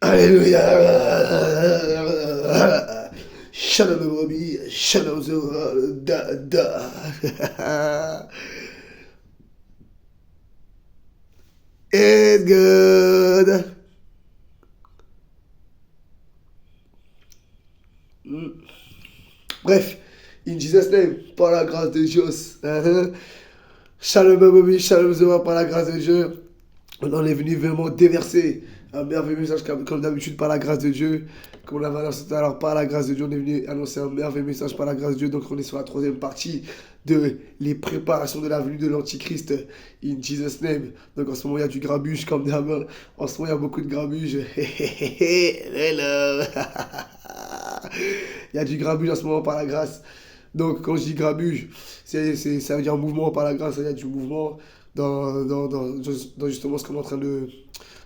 Alléluia. Shalom Roby, Shalom Zora, da da. It's good. Bref, in Jesus name, par la grâce de Dieu. Shalom Roby, Shalom Zora, par la grâce de Dieu. On est venu vraiment déverser un merveilleux message comme d'habitude par la grâce de Dieu. Comme on l'avait annoncé tout à l'heure, par la grâce de Dieu, on est venu annoncer un merveilleux message par la grâce de Dieu. Donc on est sur la troisième partie de les préparations de la venue de l'Antichrist in Jesus name. Donc en ce moment il y a du grabuge comme d'hab. En ce moment il y a beaucoup de grabuge. Hello. Il y a du grabuge en ce moment par la grâce. Donc quand je dis grabuge, ça veut dire mouvement par la grâce, il y a du mouvement dans justement ce qu'on est en train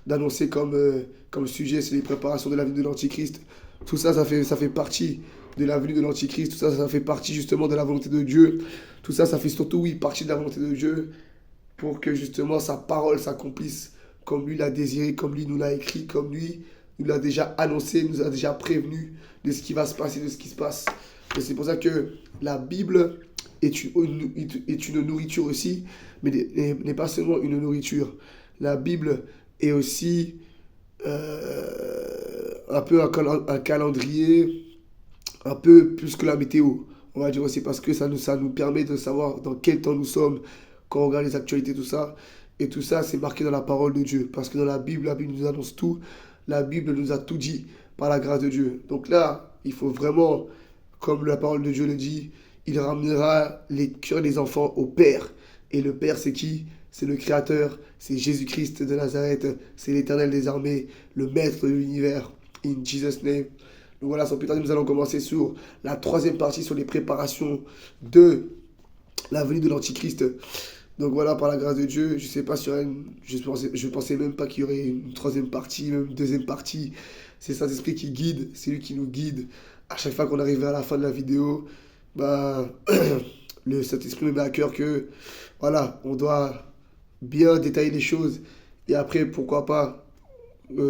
d'annoncer comme sujet, c'est les préparations de la venue de l'Antichrist. Tout ça, ça fait partie de la venue de l'Antichrist. Tout ça, ça fait partie justement de la volonté de Dieu. Tout ça, ça fait surtout, oui, partie de la volonté de Dieu pour que justement sa parole s'accomplisse comme lui l'a désiré, comme lui nous l'a écrit, comme lui nous l'a déjà annoncé, nous a déjà prévenu de ce qui va se passer, de ce qui se passe. Et c'est pour ça que la Bible est une nourriture aussi, mais n'est pas seulement une nourriture. La Bible est aussi un peu un calendrier, un peu plus que la météo. On va dire aussi parce que ça nous permet de savoir dans quel temps nous sommes, quand on regarde les actualités, tout ça. Et tout ça, c'est marqué dans la parole de Dieu. Parce que dans la Bible nous annonce tout. La Bible nous a tout dit par la grâce de Dieu. Donc là, il faut vraiment, comme la parole de Dieu le dit, il ramènera les cœurs des enfants au Père. Et le Père, c'est qui? C'est le Créateur, c'est Jésus-Christ de Nazareth, c'est l'Éternel des armées, le Maître de l'univers. In Jesus' name. Donc voilà, sans plus tarder, nous allons commencer sur la troisième partie, sur les préparations de la venue de l'Antichrist. Donc voilà, par la grâce de Dieu, je sais pas sur je pensais même pas qu'il y aurait une troisième partie, même une deuxième partie. C'est Saint-Esprit qui guide, c'est lui qui nous guide. À chaque fois qu'on arrive à la fin de la vidéo, bah, le Saint-Esprit me met à cœur que, voilà, on doit bien détailler les choses. Et après, pourquoi pas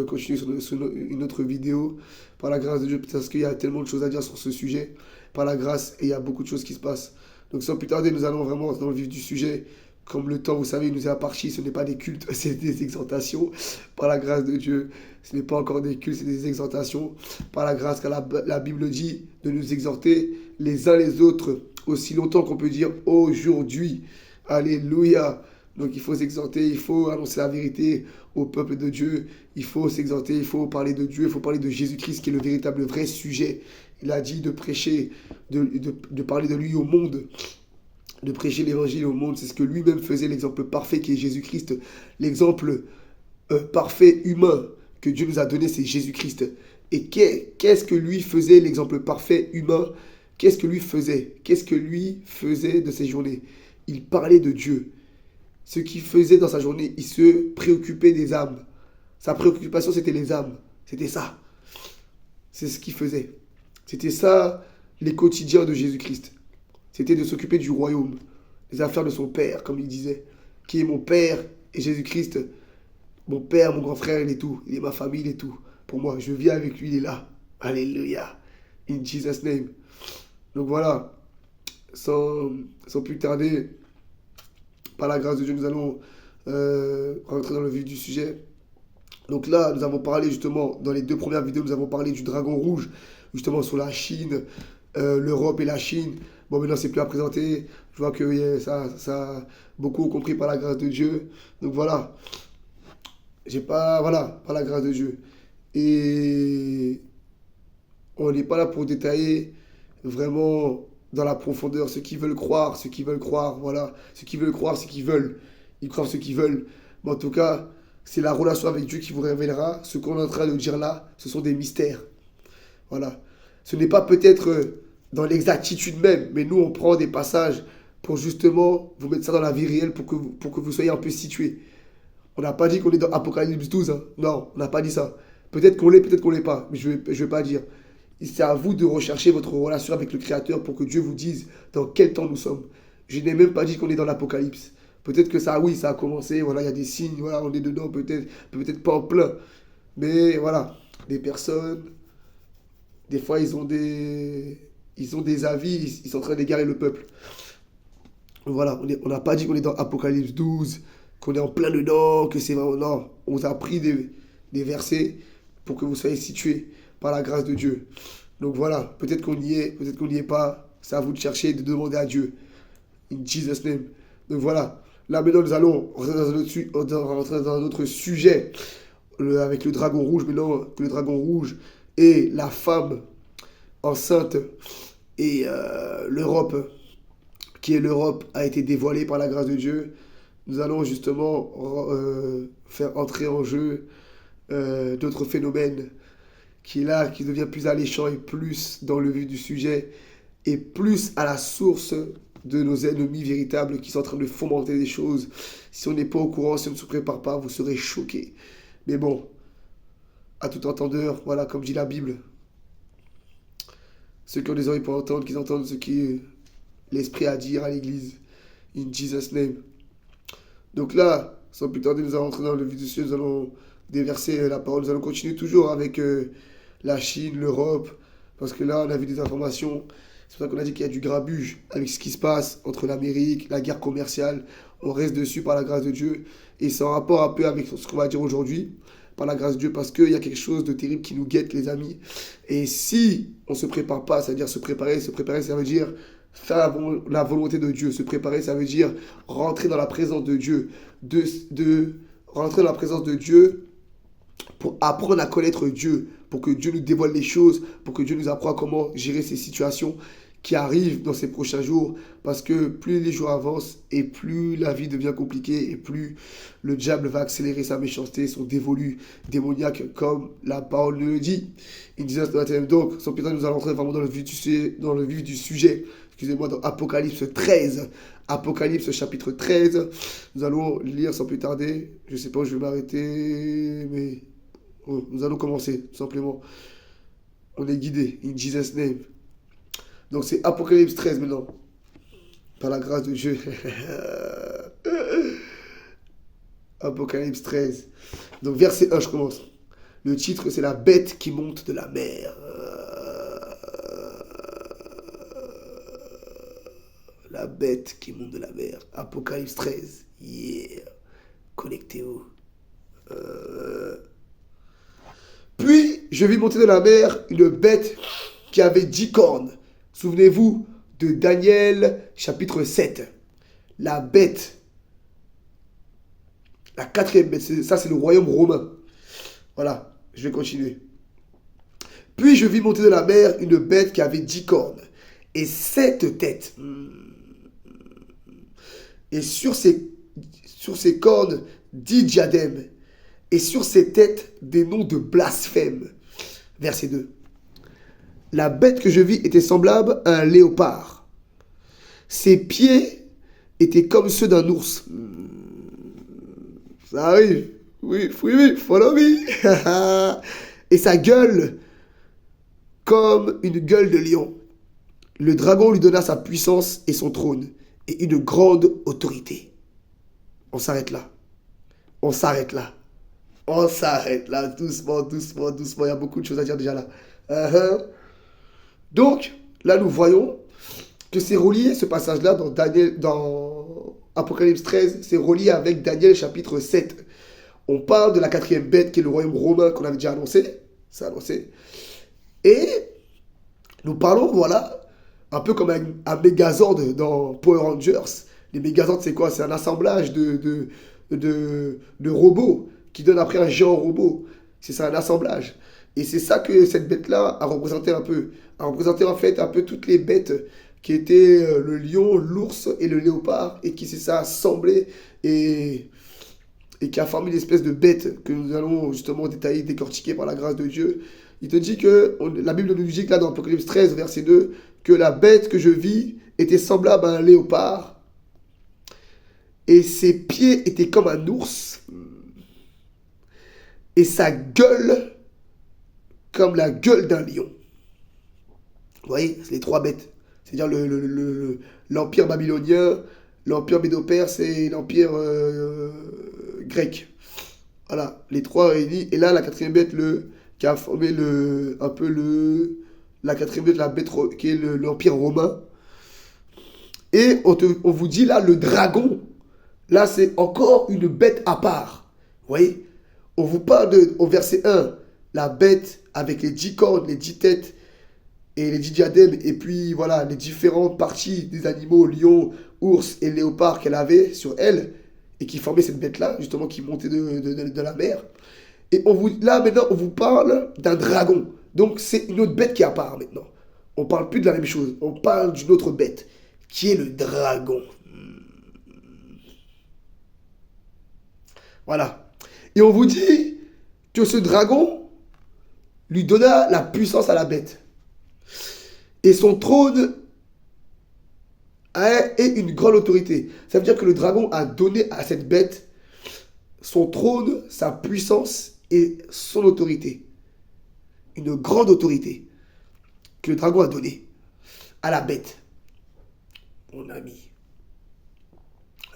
continuer sur une autre vidéo, par la grâce de Dieu, parce qu'il y a tellement de choses à dire sur ce sujet, par la grâce, et il y a beaucoup de choses qui se passent. Donc sans plus tarder, nous allons vraiment dans le vif du sujet. Comme le temps, vous savez, nous est imparti, ce n'est pas des cultes, c'est des exhortations. Par la grâce de Dieu, ce n'est pas encore des cultes, c'est des exhortations. Par la grâce, car la Bible dit de nous exhorter les uns les autres, aussi longtemps qu'on peut dire aujourd'hui. Alléluia. Donc il faut s'exhorter, il faut annoncer la vérité au peuple de Dieu. Il faut s'exhorter, il faut parler de Dieu, il faut parler de Jésus-Christ qui est le véritable vrai sujet. Il a dit de prêcher, de parler de lui au monde. De prêcher l'évangile au monde, c'est ce que lui-même faisait, l'exemple parfait qui est Jésus-Christ. L'exemple parfait humain que Dieu nous a donné, c'est Jésus-Christ. Et qu'est-ce que lui faisait, l'exemple parfait humain? Qu'est-ce que lui faisait? Qu'est-ce que lui faisait de ses journées? Il parlait de Dieu. Ce qu'il faisait dans sa journée, il se préoccupait des âmes. Sa préoccupation, c'était les âmes. C'était ça. C'est ce qu'il faisait. C'était ça, les quotidiens de Jésus-Christ. C'était de s'occuper du royaume, des affaires de son Père, comme il disait, qui est mon Père et Jésus-Christ. Mon Père, mon grand frère, il est tout. Il est ma famille, il est tout. Pour moi, je vis avec lui, il est là. Alléluia. In Jesus' name. Donc voilà, sans plus tarder, par la grâce de Dieu, nous allons rentrer dans le vif du sujet. Donc là, nous avons parlé justement, dans les deux premières vidéos, nous avons parlé du dragon rouge, justement sur la Chine, l'Europe et la Chine. Bon, maintenant, c'est plus à présenter. Je vois que ça beaucoup ont compris par la grâce de Dieu. Donc voilà, voilà, par la grâce de Dieu. Et on n'est pas là pour détailler vraiment dans la profondeur ceux qui veulent croire, voilà. Ceux qui veulent croire, ceux qui veulent. Ils croient ce qu'ils veulent. Mais en tout cas, c'est la relation avec Dieu qui vous révélera. Ce qu'on est en train de dire là, ce sont des mystères. Voilà. Ce n'est pas peut-être dans l'exactitude même, mais nous, on prend des passages pour justement vous mettre ça dans la vie réelle pour que vous soyez un peu situés. On n'a pas dit qu'on est dans Apocalypse 12. Hein. Non, on n'a pas dit ça. Peut-être qu'on l'est, peut-être qu'on ne l'est pas. Mais je ne vais pas dire. C'est à vous de rechercher votre relation avec le Créateur pour que Dieu vous dise dans quel temps nous sommes. Je n'ai même pas dit qu'on est dans l'Apocalypse. Peut-être que ça, oui, ça a commencé. Voilà, il y a des signes. Voilà, on est dedans, peut-être pas en plein. Mais voilà. des personnes, des fois ils ont des avis, ils sont en train d'égarer le peuple. Voilà, on n'a pas dit qu'on est dans Apocalypse 12, qu'on est en plein dedans, que c'est vraiment... Non, on vous a pris des versets pour que vous soyez situés par la grâce de Dieu. Donc voilà, peut-être qu'on y est, peut-être qu'on n'y est pas. C'est à vous de chercher, de demander à Dieu. In Jesus' name. Donc voilà, là maintenant nous allons rentrer dans un autre sujet avec le dragon rouge. Maintenant que le dragon rouge et la femme enceinte et l'Europe, qui est l'Europe, a été dévoilée par la grâce de Dieu. Nous allons justement faire entrer en jeu d'autres phénomènes qui est là, qui devient plus alléchant et plus dans le vif du sujet et plus à la source de nos ennemis véritables qui sont en train de fomenter des choses. Si on n'est pas au courant, si on ne se prépare pas, vous serez choqués. Mais bon, à tout entendeur, voilà, comme dit la Bible, ceux qui ont des oreilles pour entendre, qu'ils entendent ce que l'Esprit a à dire à l'Église. In Jesus' name. Donc là, sans plus tarder, nous allons entrer dans le vif du sujet, nous allons déverser la parole, nous allons continuer toujours avec la Chine, l'Europe, parce que là, on a vu des informations. C'est pour ça qu'on a dit qu'il y a du grabuge avec ce qui se passe entre l'Amérique, la guerre commerciale. On reste dessus par la grâce de Dieu. Et c'est en rapport un peu avec ce qu'on va dire aujourd'hui, par la grâce de Dieu, parce qu'il y a quelque chose de terrible qui nous guette, les amis. Et si on ne se prépare pas, c'est-à-dire se préparer, ça veut dire faire la volonté de Dieu. Se préparer, ça veut dire rentrer dans la présence de Dieu. Rentrer dans la présence de Dieu pour apprendre à connaître Dieu, pour que Dieu nous dévoile les choses, pour que Dieu nous apprenne comment gérer ces situations qui arrivent dans ces prochains jours, parce que plus les jours avancent et plus la vie devient compliquée et plus le diable va accélérer sa méchanceté, son dévolu démoniaque, comme la parole nous le dit. Il disait donc, sans plus tarder, nous allons entrer vraiment dans le vif du sujet, excusez-moi, dans Apocalypse 13. Apocalypse chapitre 13. Nous allons lire sans plus tarder. Je ne sais pas où je vais m'arrêter, mais nous allons commencer, tout simplement. On est guidé, in Jesus' name. Donc c'est Apocalypse 13 maintenant. Par la grâce de Dieu. Apocalypse 13. Donc verset 1, je commence. Le titre, c'est la bête qui monte de la mer. La bête qui monte de la mer. Apocalypse 13. Yeah. Connectez-vous. Puis, je vis monter de la mer une bête qui avait 10 cornes. Souvenez-vous de Daniel chapitre 7. La bête. La quatrième bête. Ça, c'est le royaume romain. Voilà, je vais continuer. Puis, je vis monter de la mer une bête qui avait 10 cornes et 7 têtes. Et sur ses cornes, 10 diadèmes. Et sur ses têtes, des noms de blasphème. Verset 2. La bête que je vis était semblable à un léopard. Ses pieds étaient comme ceux d'un ours. Ça arrive. Oui, follow me. Et sa gueule, comme une gueule de lion. Le dragon lui donna sa puissance et son trône, et une grande autorité. On s'arrête là. On s'arrête là. On s'arrête là, doucement. Il y a beaucoup de choses à dire déjà là. Donc, là, nous voyons que c'est relié, ce passage-là, dans Apocalypse 13, c'est relié avec Daniel chapitre 7. On parle de la quatrième bête qui est le royaume romain qu'on avait déjà annoncé. C'est annoncé. Et nous parlons, voilà, un peu comme un Megazord dans Power Rangers. Les Megazords, c'est quoi? C'est un assemblage de robots qui donne après un géant robot. C'est ça, un assemblage. Et c'est ça que cette bête-là a représenté un peu. A représenté en fait un peu toutes les bêtes qui étaient le lion, l'ours et le léopard, et qui s'est ça assemblé et qui a formé une espèce de bête que nous allons justement détailler, décortiquer par la grâce de Dieu. Il te dit que, la Bible nous dit que là dans Apocalypse 13, verset 2, que la bête que je vis était semblable à un léopard, et ses pieds étaient comme un ours, et sa gueule comme la gueule d'un lion. Vous voyez, c'est les trois bêtes. C'est-à-dire l'empire babylonien, l'empire médo-perse et l'empire grec. Voilà, les trois réunis. Et là, la quatrième bête, le qui a formé la quatrième bête, la bête qui est l'Empire romain. Et on vous dit là, le dragon, là c'est encore une bête à part. Vous voyez? On vous parle au verset 1, la bête avec les 10 cornes, les 10 têtes et les 10 diadèmes, et puis voilà, les différentes parties des animaux, lions, ours et léopards qu'elle avait sur elle, et qui formait cette bête-là, justement, qui montait de la mer. Et là, maintenant, on vous parle d'un dragon. Donc, c'est une autre bête qui est à part, maintenant. On parle plus de la même chose. On parle d'une autre bête, qui est le dragon. Voilà. Et on vous dit que ce dragon lui donna la puissance à la bête. Et son trône est une grande autorité. Ça veut dire que le dragon a donné à cette bête son trône, sa puissance et son autorité. Une grande autorité que le dragon a donnée à la bête. Mon ami.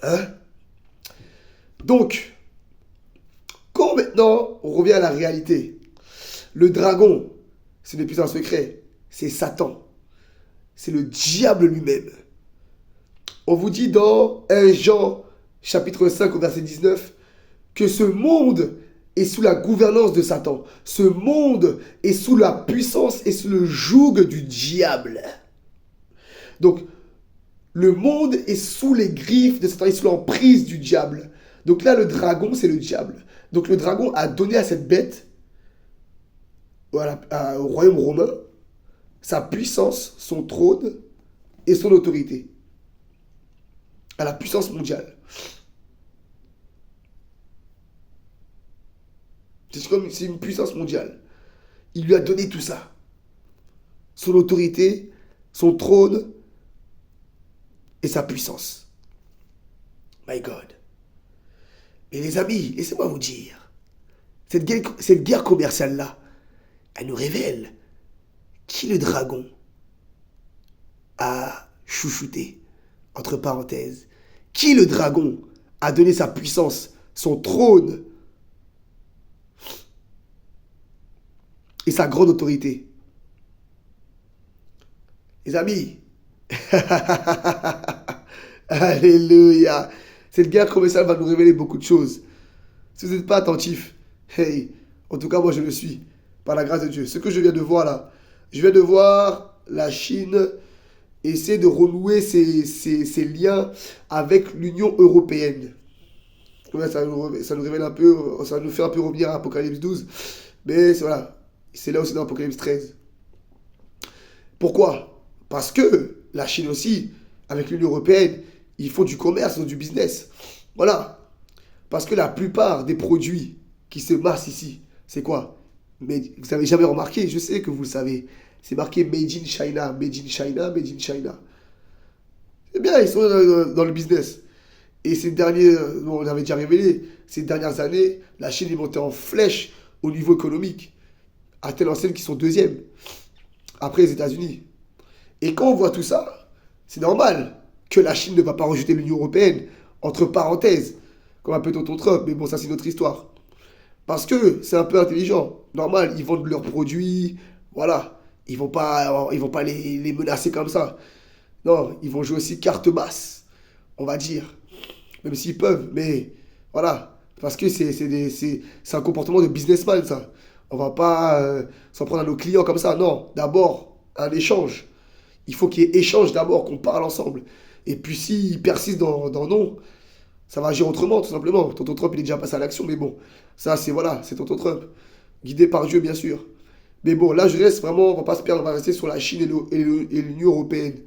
Hein? Donc, quand maintenant on revient à la réalité, le dragon, ce n'est plus un secret, c'est Satan. C'est le diable lui-même. On vous dit dans 1 Jean chapitre 5 au verset 19 que ce monde est sous la gouvernance de Satan. Ce monde est sous la puissance et sous le joug du diable. Donc, le monde est sous les griffes de Satan, est sous l'emprise du diable. Donc là, le dragon, c'est le diable. Donc le dragon a donné à cette bête, au royaume romain, sa puissance, son trône et son autorité. À la puissance mondiale. C'est une puissance mondiale. Il lui a donné tout ça. Son autorité, son trône et sa puissance. My God. Et les amis, laissez-moi vous dire, cette guerre commerciale-là, elle nous révèle qui le dragon a chouchouté, entre parenthèses. Qui le dragon a donné sa puissance, son trône et sa grande autorité. Les amis, alléluia. Cette guerre commerciale va nous révéler beaucoup de choses. Si vous n'êtes pas attentifs, hey, en tout cas moi je le suis, par la grâce de Dieu. Ce que je viens de voir là, je viens de voir la Chine essayer de renouer ses liens avec l'Union européenne. Ouais, ça nous révèle un peu, ça nous fait un peu revenir à Apocalypse 12. Mais voilà, c'est là aussi dans Apocalypse 13. Pourquoi? Parce que la Chine aussi, avec l'Union européenne, ils font du commerce, ils font du business. Voilà. Parce que la plupart des produits qui se massent ici, c'est quoi? Mais vous n'avez jamais remarqué, je sais que vous le savez. C'est marqué Made in China, Made in China, Made in China. C'est bien, ils sont dans le business. Et ces derniers, on avait déjà révélé, ces dernières années, la Chine est montée en flèche au niveau économique. À telle enseigne qu'ils sont deuxième. Après les États-Unis. Et quand on voit tout ça, c'est normal que la Chine ne va pas rejeter l'Union européenne, entre parenthèses, comme un peu tonton Trump, mais bon, ça c'est notre histoire. Parce que c'est un peu intelligent. Normal, ils vendent leurs produits, voilà. Ils vont pas les menacer comme ça. Non, ils vont jouer aussi carte basse, on va dire. Même s'ils peuvent, mais voilà. Parce que c'est un comportement de businessman, ça. On va pas s'en prendre à nos clients comme ça. Non, d'abord, un échange. Il faut qu'il y ait échange d'abord, qu'on parle ensemble. Et puis s'ils persistent dans non, ça va agir autrement, tout simplement. Tonton Trump, il est déjà passé à l'action, mais bon. Ça, c'est Tonton Trump. Guidé par Dieu, bien sûr. Mais bon, là, je reste vraiment, on va pas se perdre, on va rester sur la Chine et l'Union européenne.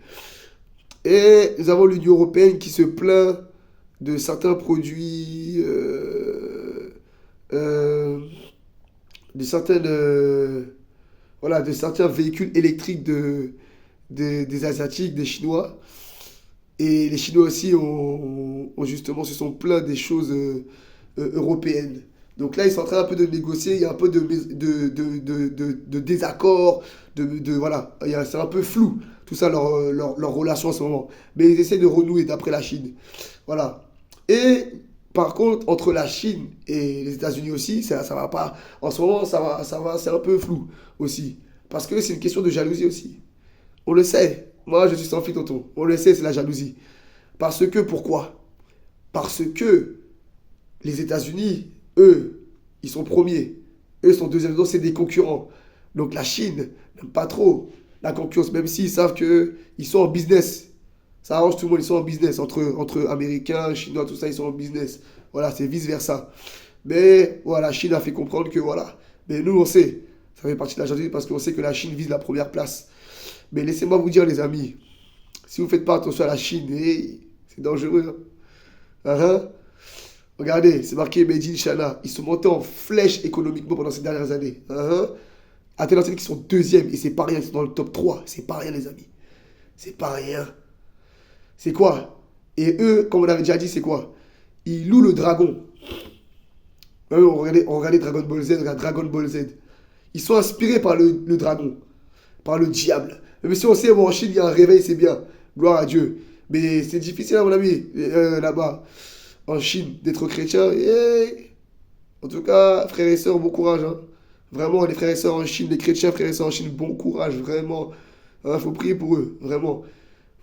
Et nous avons l'Union européenne qui se plaint de certains produits, de certains véhicules électriques des Asiatiques, des Chinois. Et les Chinois aussi justement se sont plaints des choses européennes. Donc là, ils sont en train un peu de négocier, il y a un peu de désaccord, voilà, c'est un peu flou, tout ça, leur relation en ce moment. Mais ils essaient de renouer d'après la Chine. Voilà. Et par contre, entre la Chine et les États-Unis aussi, ça va pas. En ce moment, c'est un peu flou aussi. Parce que c'est une question de jalousie aussi. On le sait. Moi, je suis sans fil, tonton. On le sait, c'est la jalousie. Parce que, pourquoi? Parce que les États-Unis, eux, ils sont premiers. Eux sont deuxièmes, donc c'est des concurrents. Donc la Chine n'aime pas trop la concurrence, même s'ils savent qu'ils sont en business. Ça arrange tout le monde, ils sont en business. Entre Américains, Chinois, tout ça, ils sont en business. Voilà, c'est vice-versa. Mais voilà, la Chine a fait comprendre que voilà. Mais nous, on sait. Ça fait partie de la jalousie parce qu'on sait que la Chine vise la première place. Mais laissez-moi vous dire, les amis, si vous ne faites pas attention à la Chine, c'est dangereux. Hein. Hein. Regardez, c'est marqué Made in China. Ils sont montés en flèche économiquement pendant ces dernières années. Hein. À tel enseigne qu'ils sont deuxièmes et c'est pas rien, ils sont dans le top 3. C'est pas rien, les amis. C'est pas rien. C'est quoi? Et eux, comme on avait déjà dit, c'est quoi? Ils louent le dragon. Ouais, on regardait Dragon Ball Z, on regarde Dragon Ball Z. Ils sont inspirés par le dragon, par le diable. Mais si on sait, bon, en Chine, il y a un réveil, c'est bien. Gloire à Dieu. Mais c'est difficile, à mon ami, là-bas, en Chine, d'être chrétien. Et, en tout cas, frères et sœurs, bon courage. Hein. Vraiment, les frères et sœurs en Chine, les chrétiens, frères et sœurs en Chine, bon courage, vraiment. Il faut prier pour eux, vraiment.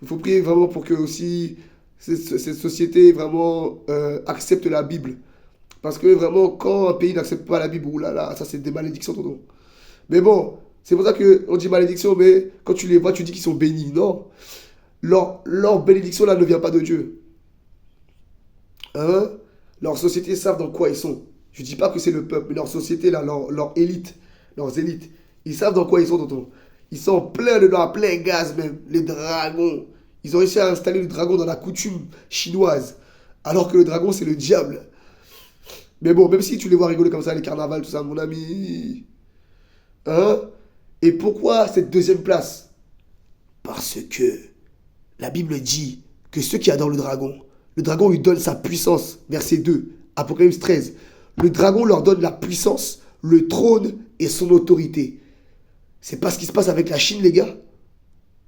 Il faut prier vraiment pour que aussi cette société vraiment accepte la Bible. Parce que vraiment, quand un pays n'accepte pas la Bible, oulala, ça c'est des malédictions, tonton. Mais bon, c'est pour ça qu'on dit malédiction, mais quand tu les vois, tu dis qu'ils sont bénis. Non. Leur bénédiction là ne vient pas de Dieu. Hein? Leurs sociétés savent dans quoi ils sont. Je ne dis pas que c'est le peuple, mais leur société là, leur élite, leurs élites, ils savent dans quoi ils sont, tonton. Ils sont pleins dedans, plein gaz même, les dragons. Ils ont réussi à installer le dragon dans la coutume chinoise. Alors que le dragon, c'est le diable. Mais bon, même si tu les vois rigoler comme ça, les carnavals, tout ça, mon ami. Hein? Et pourquoi cette deuxième place? Parce que la Bible dit que ceux qui adorent le dragon lui donne sa puissance. Verset 2, Apocalypse 13. Le dragon leur donne la puissance, le trône et son autorité. C'est pas ce qui se passe avec la Chine, les gars?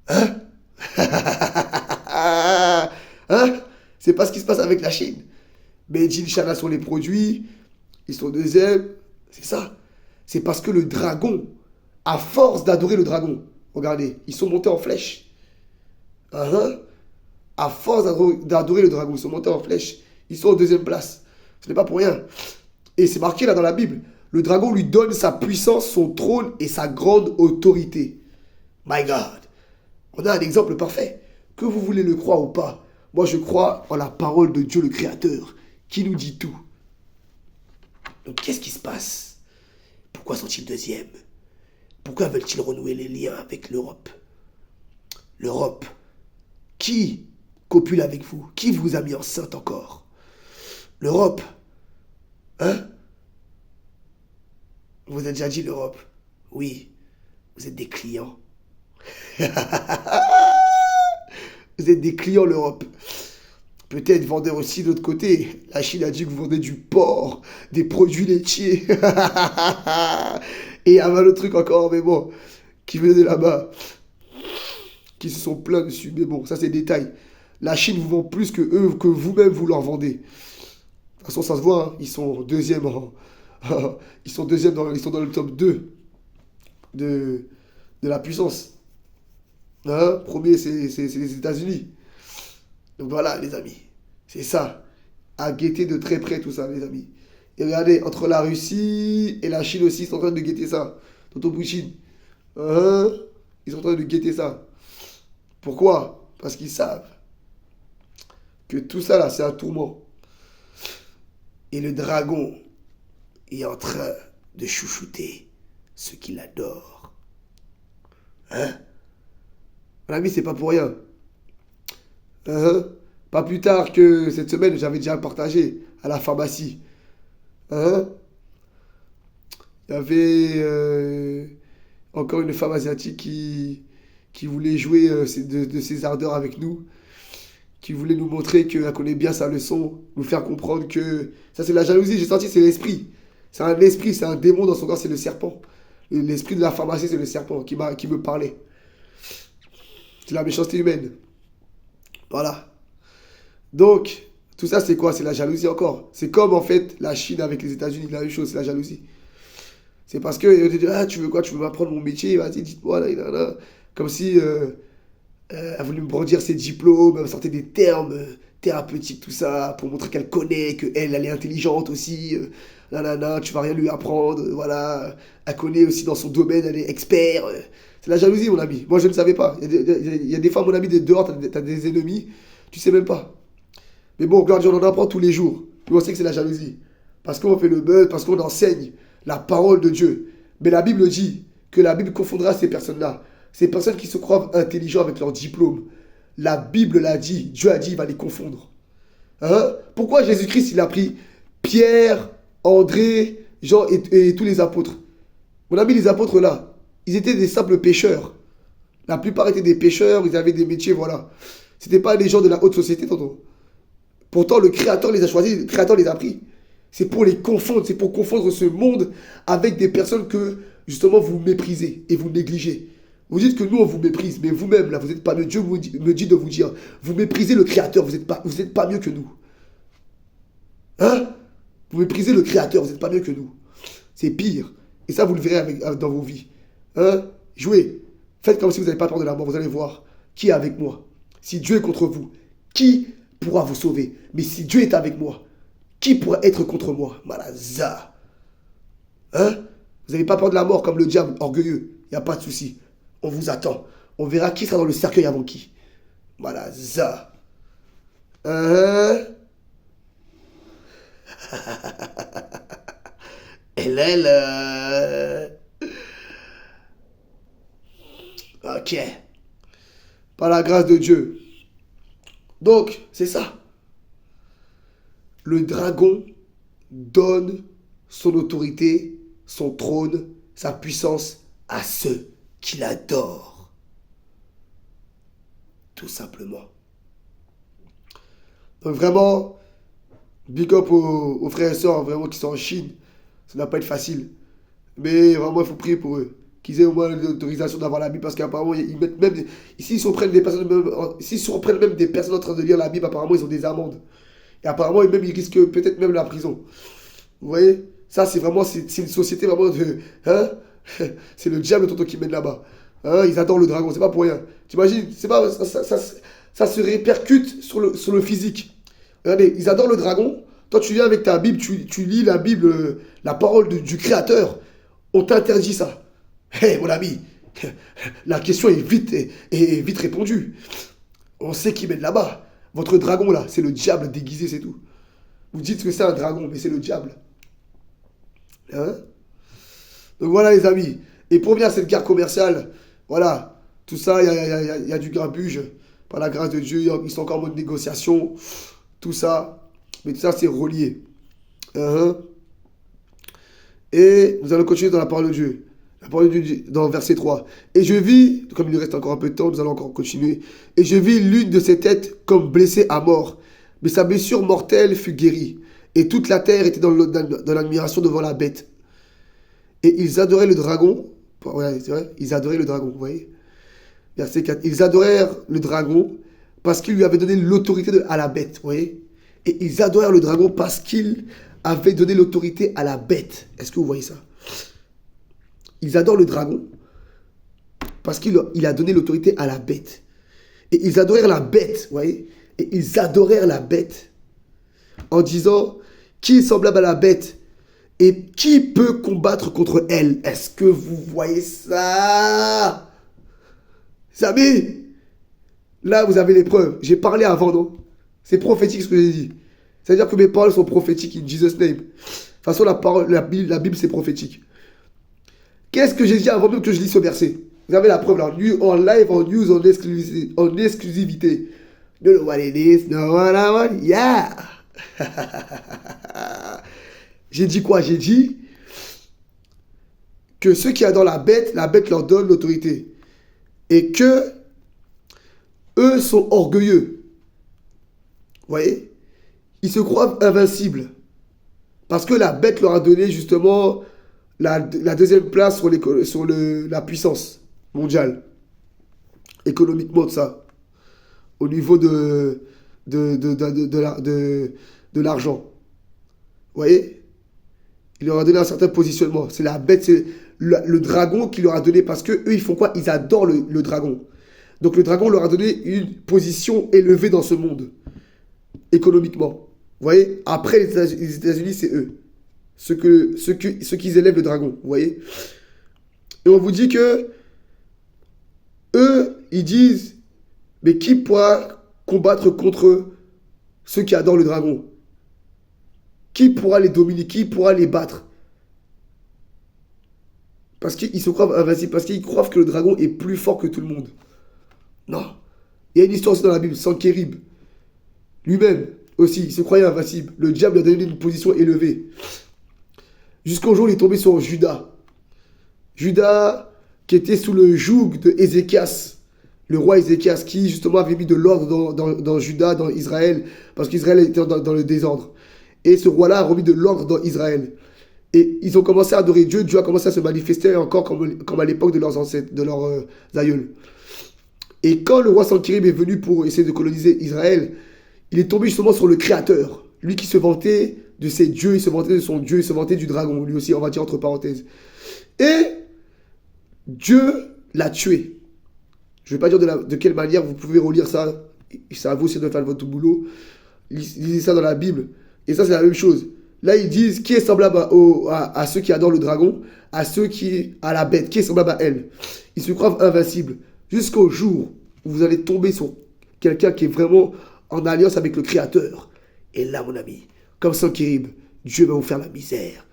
Hein? Hein? C'est pas ce qui se passe avec la Chine. Made in China sont les produits, ils sont deuxièmes. C'est ça. C'est parce que le dragon, à force d'adorer le dragon, regardez, ils sont montés en flèche. Hein? À force d'adorer le dragon, ils sont montés en flèche. Ils sont en deuxième place. Ce n'est pas pour rien. Et c'est marqué là dans la Bible. Le dragon lui donne sa puissance, son trône et sa grande autorité. My God. On a un exemple parfait. Que vous voulez le croire ou pas, moi je crois en la parole de Dieu le Créateur, qui nous dit tout. Donc qu'est-ce qui se passe? Pourquoi sont-ils deuxièmes? Pourquoi veulent-ils renouer les liens avec l'Europe? L'Europe, qui copule avec vous? Qui vous a mis enceinte encore? L'Europe, hein? Vous avez déjà dit l'Europe? Oui, vous êtes des clients. Vous êtes des clients, l'Europe. Peut-être vendeur aussi de l'autre côté. La Chine a dit que vous vendez du porc, des produits laitiers. Et il y avait un autre truc encore, mais bon, qui venait de là-bas, qui se sont plaints dessus. Mais bon, ça c'est détail. La Chine vous vend plus que eux, que vous-même vous leur vendez. De toute façon, ça se voit, hein. Ils sont deuxième ils sont deuxième ils sont dans le top 2 de la puissance. Hein? Premier, c'est les États-Unis. Donc voilà, les amis. C'est ça. À guetter de très près tout ça, les amis. Et regardez, entre la Russie et la Chine aussi, ils sont en train de guetter ça. Tonton Poutine. Hein? Ils sont en train de guetter ça. Pourquoi? Parce qu'ils savent que tout ça là, c'est un tourment. Et le dragon est en train de chouchouter ceux qui l'adorent. Hein? Mon ami, c'est pas pour rien. Hein? Pas plus tard que cette semaine, j'avais déjà partagé à la pharmacie. Hein? Il y avait encore une femme asiatique qui voulait jouer de ses ardeurs avec nous, qui voulait nous montrer qu'elle connaît bien sa leçon, nous faire comprendre que ça c'est la jalousie, j'ai senti, c'est l'esprit. C'est un esprit, c'est un démon dans son corps, c'est le serpent. L'esprit de la pharmacie, c'est le serpent qui me parlait. C'est la méchanceté humaine. Voilà. Donc, Tout ça, c'est quoi? C'est la jalousie encore. C'est comme en fait la Chine avec les États-Unis, la même chose, c'est la jalousie. C'est parce que ils te disent, ah, tu veux quoi? Tu veux m'apprendre mon métier? Vas-y, dites-moi, là, là, là. Comme si elle voulait me brandir ses diplômes, elle me sortait des termes thérapeutiques, tout ça, pour montrer qu'elle connaît, qu'elle, elle est intelligente aussi. Là, là, là, tu vas rien lui apprendre, voilà. Elle connaît aussi dans son domaine, elle est expert. C'est la jalousie, mon ami. Moi, je ne savais pas. Il y a des fois, mon ami, dehors, t'as des ennemis, tu sais même pas. Mais bon, regarde, on en apprend tous les jours. Mais on sait que c'est la jalousie. Parce qu'on fait le buzz, parce qu'on enseigne la parole de Dieu. Mais la Bible dit que la Bible confondra ces personnes-là. Ces personnes qui se croient intelligents avec leur diplôme. La Bible l'a dit, Dieu a dit, il va les confondre. Hein? Pourquoi Jésus-Christ, il a pris Pierre, André, Jean et tous les apôtres? Mon ami, les apôtres là, ils étaient des simples pêcheurs. La plupart étaient des pêcheurs, ils avaient des métiers, voilà. C'était pas des gens de la haute société, tonton. Pourtant, le Créateur les a choisis, le Créateur les a pris. C'est pour les confondre, c'est pour confondre ce monde avec des personnes que, justement, vous méprisez et vous négligez. Vous dites que nous, on vous méprise, mais vous-même, là, vous n'êtes pas mieux. Dieu me dit de vous dire, vous méprisez le Créateur, vous n'êtes pas mieux que nous. Hein? Vous méprisez le Créateur, vous n'êtes pas mieux que nous. C'est pire. Et ça, vous le verrez dans vos vies. Hein? Jouez. Faites comme si vous n'avez pas peur de la mort. Vous allez voir qui est avec moi. Si Dieu est contre vous, qui pourra vous sauver? Mais si Dieu est avec moi, qui pourra être contre moi? Malaza. Hein? Vous n'avez pas peur de la mort comme le diable orgueilleux. Il n'y a pas de souci. On vous attend. On verra qui sera dans le cercueil avant qui. Malaza. Elle. Ok. Par la grâce de Dieu. Donc, c'est ça. Le dragon donne son autorité, son trône, sa puissance à ceux qui l'adorent. Tout simplement. Donc vraiment, big up aux frères et sœurs vraiment qui sont en Chine. Ça ne va pas être facile. Mais vraiment, il faut prier pour eux. Qu'ils aient au moins l'autorisation d'avoir la Bible. Parce qu'apparemment, ils mettent même. Ici, ils surprennent des personnes. S'ils surprennent même des personnes en train de lire la Bible, apparemment, ils ont des amendes. Et apparemment, même, ils risquent peut-être même la prison. Vous voyez? Ça, c'est vraiment. C'est une société vraiment de. Hein? C'est le diable tonton qui mène là-bas. Hein? Ils adorent le dragon. C'est pas pour rien. T'imagines? C'est pas. Ça se répercute sur le physique. Regardez, ils adorent le dragon. Toi, tu viens avec ta Bible, tu lis la Bible, la parole du Créateur. On t'interdit ça. Hé, mon ami, la question est vite répondue. On sait qui mène là-bas. Votre dragon, là, c'est le diable déguisé, c'est tout. Vous dites que c'est un dragon, mais c'est le diable. Hein? Donc voilà, les amis. Et pour bien cette guerre commerciale, voilà, tout ça, il y a du grabuge. Par la grâce de Dieu, ils sont encore en mode négociation. Tout ça. Mais tout ça, c'est relié. Et nous allons continuer dans la parole de Dieu. La parole de Dieu dans verset 3. Et je vis, comme il nous reste encore un peu de temps, nous allons encore continuer. Et je vis l'une de ses têtes comme blessée à mort. Mais sa blessure mortelle fut guérie. Et toute la terre était dans l'admiration devant la bête. Et ils adoraient le dragon. Ouais, c'est vrai, ils adoraient le dragon, vous voyez. Verset 4. Ils adorèrent le dragon parce qu'il lui avait donné l'autorité à la bête, vous voyez. Et ils adorèrent le dragon parce qu'il avait donné l'autorité à la bête. Est-ce que vous voyez ça? Ils adorent le dragon parce qu'il a donné l'autorité à la bête. Et ils adorèrent la bête, vous voyez. Et ils adorèrent la bête en disant, qui est semblable à la bête et qui peut combattre contre elle? Est-ce que vous voyez ça? Samy, là vous avez les preuves. J'ai parlé avant, non? C'est prophétique ce que j'ai dit. C'est-à-dire que mes paroles sont prophétiques in Jesus' name. De toute façon, la Bible c'est prophétique. Qu'est-ce que j'ai dit avant même que je lis ce verset? Vous avez la preuve là, en live, en news, en exclusivité. You know what it is, know what I want, yeah. J'ai dit quoi? J'ai dit que ceux qui adorent la bête leur donne l'autorité. Et que eux sont orgueilleux. Vous voyez? Ils se croient invincibles. Parce que la bête leur a donné justement la deuxième place sur la puissance mondiale. Économiquement de ça. Au niveau de de l'argent. Vous voyez? Il leur a donné un certain positionnement. C'est la bête, c'est le dragon qui leur a donné, parce que eux, ils font quoi? Ils adorent le dragon. Donc le dragon leur a donné une position élevée dans ce monde, économiquement. Vous voyez? Après les États-Unis, c'est eux. Ceux qui élèvent le dragon. Vous voyez? Et on vous dit que eux, ils disent, mais qui pourra combattre contre ceux qui adorent le dragon? Qui pourra les dominer? Qui pourra les battre? Parce qu'ils se croient invincibles, parce qu'ils croient que le dragon est plus fort que tout le monde. Non. Il y a une histoire aussi dans la Bible, Sanchérib. Lui-même aussi, il se croyait invincible. Le diable lui a donné une position élevée. Jusqu'au jour où il est tombé sur Judas. Judas, qui était sous le joug de Ézéchias, le roi Ézéchias, qui justement avait mis de l'ordre dans Juda, dans Israël, parce qu'Israël était dans le désordre. Et ce roi-là a remis de l'ordre dans Israël. Et ils ont commencé à adorer Dieu. Dieu a commencé à se manifester encore comme à l'époque de leurs ancêtres, de leurs aïeuls. Et quand le roi Sanchérib est venu pour essayer de coloniser Israël, il est tombé justement sur le Créateur. Lui qui se vantait de ses dieux, il se vantait de son Dieu, il se vantait du dragon, lui aussi, on va dire entre parenthèses. Et Dieu l'a tué. Je ne vais pas dire de quelle manière, vous pouvez relire ça. C'est à vous aussi de faire votre boulot. Lisez ça dans la Bible. Et ça, c'est la même chose. Là, ils disent qui est semblable à ceux qui adorent le dragon, à la bête, qui est semblable à elle. Ils se croient invincibles. Jusqu'au jour où vous allez tomber sur quelqu'un qui est vraiment en alliance avec le Créateur. Et là, mon ami, comme Sanchérib, Dieu va vous faire la misère.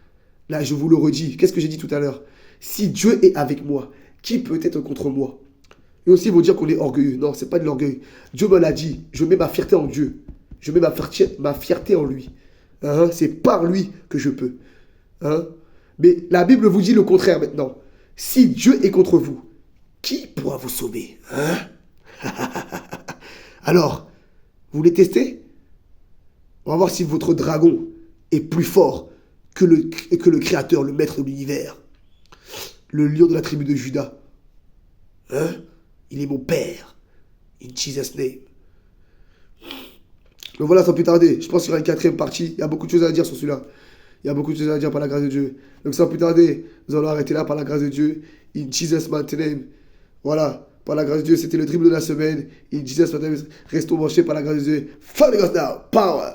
Là, je vous le redis. Qu'est-ce que j'ai dit tout à l'heure? Si Dieu est avec moi, qui peut être contre moi? Et aussi, ils vont dire qu'on est orgueilleux. Non, c'est pas de l'orgueil. Dieu me l'a dit. Je mets ma fierté en Dieu. Je mets ma fierté en lui. Hein? C'est par lui que je peux. Hein? Mais la Bible vous dit le contraire maintenant. Si Dieu est contre vous, qui pourra vous sauver? Hein? Alors, vous voulez tester? On va voir si votre dragon est plus fort que le Créateur, le Maître de l'univers. Le lion de la tribu de Juda. Hein? Il est mon Père. In Jesus' name. Donc voilà, sans plus tarder. Je pense qu'il y aura une quatrième partie. Il y a beaucoup de choses à dire sur celui-là. Il y a beaucoup de choses à dire par la grâce de Dieu. Donc sans plus tarder, nous allons arrêter là par la grâce de Dieu. In Jesus' mighty name. Voilà. Par la grâce de Dieu, c'était le dribble de la semaine. In Jesus' mighty name. Restons branchés par la grâce de Dieu. Follow us now. Power.